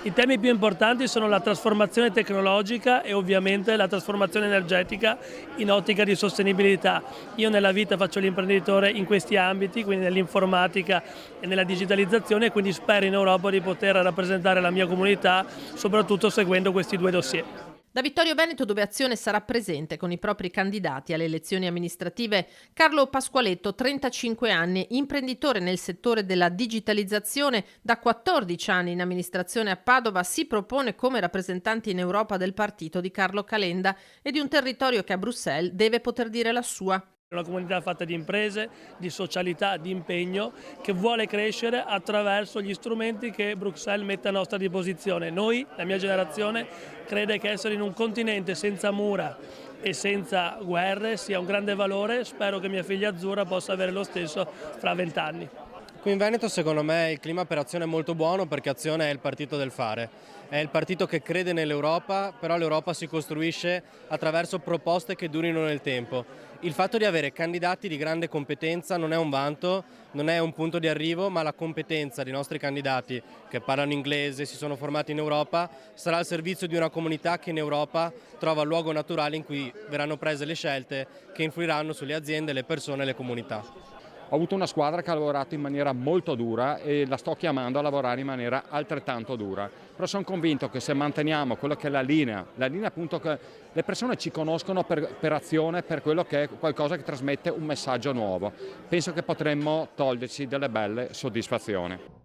I temi più importanti sono la trasformazione tecnologica e ovviamente la trasformazione energetica in ottica di sostenibilità. Io nella vita faccio l'imprenditore in questi ambiti, quindi nell'informatica e nella digitalizzazione, e quindi spero in Europa di poter rappresentare la mia comunità, soprattutto seguendo questi due dossier. Da Vittorio Veneto, dove Azione sarà presente con i propri candidati alle elezioni amministrative, Carlo Pasqualetto, 35 anni, imprenditore nel settore della digitalizzazione, da 14 anni in amministrazione a Padova, si propone come rappresentante in Europa del partito di Carlo Calenda e di un territorio che a Bruxelles deve poter dire la sua. Una comunità fatta di imprese, di socialità, di impegno, che vuole crescere attraverso gli strumenti che Bruxelles mette a nostra disposizione. Noi, la mia generazione, crede che essere in un continente senza mura e senza guerre sia un grande valore. Spero che mia figlia Azzurra possa avere lo stesso fra 20 anni. Qui in Veneto secondo me il clima per Azione è molto buono perché Azione è il partito del fare, è il partito che crede nell'Europa, però l'Europa si costruisce attraverso proposte che durino nel tempo. Il fatto di avere candidati di grande competenza non è un vanto, non è un punto di arrivo, ma la competenza dei nostri candidati che parlano inglese, si sono formati in Europa, sarà al servizio di una comunità che in Europa trova il luogo naturale in cui verranno prese le scelte che influiranno sulle aziende, le persone e le comunità. Ho avuto una squadra che ha lavorato in maniera molto dura e la sto chiamando a lavorare in maniera altrettanto dura. Però sono convinto che se manteniamo quello che è la linea appunto che le persone ci conoscono per Azione, per quello che è qualcosa che trasmette un messaggio nuovo, penso che potremmo toglierci delle belle soddisfazioni.